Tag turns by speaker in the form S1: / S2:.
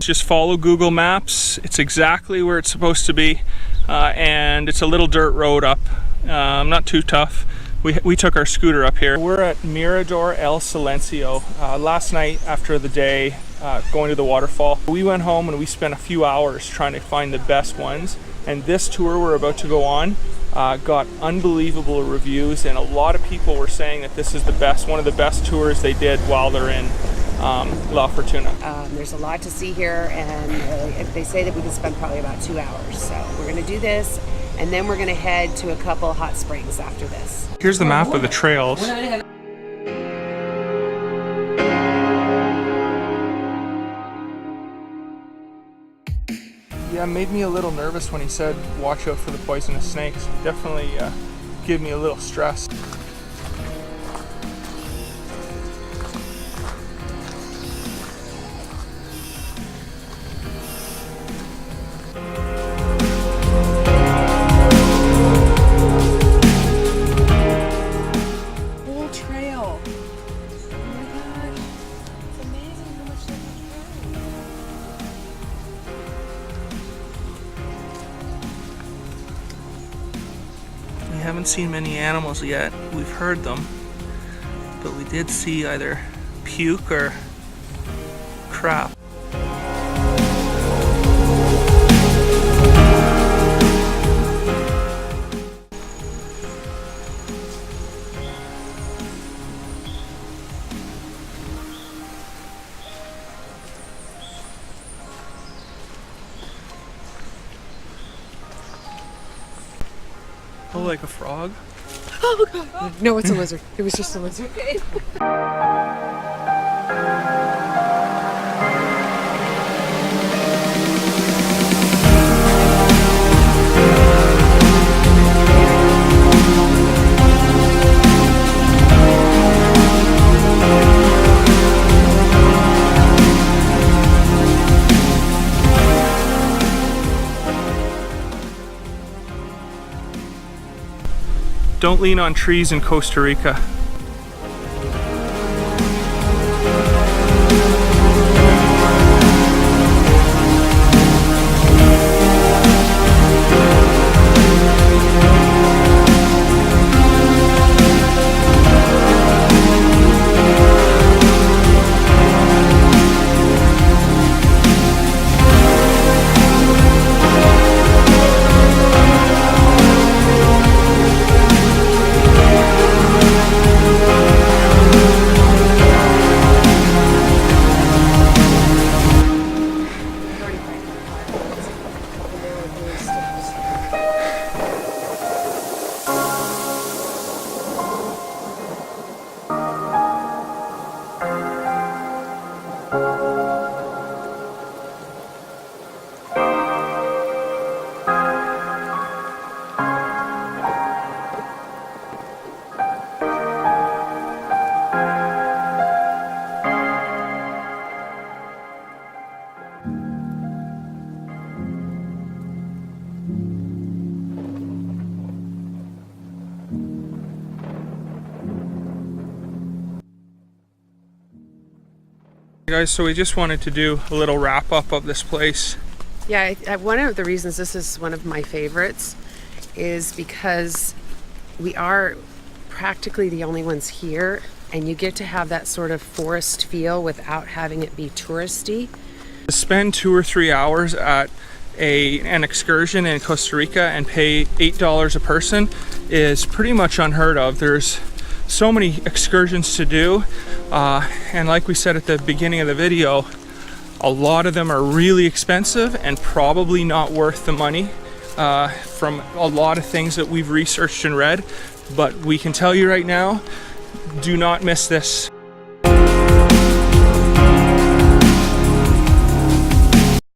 S1: Just follow Google Maps. It's exactly where it's supposed to be, and it's a little dirt road up, not too tough. We took our scooter up here. We're at Mirador El Silencio. Last night after the day going to the waterfall, we went home and we spent a few hours trying to find the best ones. And this tour we're about to go on got unbelievable reviews, and a lot of people were saying that this is the best, one of the best tours they did while they're in La Fortuna.
S2: There's a lot to see here, and they say that we can spend probably about 2 hours. So we're gonna do this, and then we're gonna head to a couple hot springs after this.
S1: Here's the map of the trails. Yeah, it made me a little nervous when he said watch out for the poisonous snakes. Definitely gave me a little stress. We haven't seen many animals yet. We've heard them, but we did see either puke or crap. Oh, like a frog?
S2: Oh god! No, it's a lizard. It was just a lizard. Okay.
S1: Don't lean on trees in Costa Rica. Guys, so we just wanted to do a little wrap up of this place.
S2: Yeah, one of the reasons this is one of my favorites is because we are practically the only ones here, and you get to have that sort of forest feel without having it be touristy.
S1: To spend 2 or 3 hours at an excursion in Costa Rica and pay $8 a person is pretty much unheard of. There's so many excursions to do, and like we said at the beginning of the video, a lot of them are really expensive and probably not worth the money from a lot of things that we've researched and read. But we can tell you right now, do not miss this.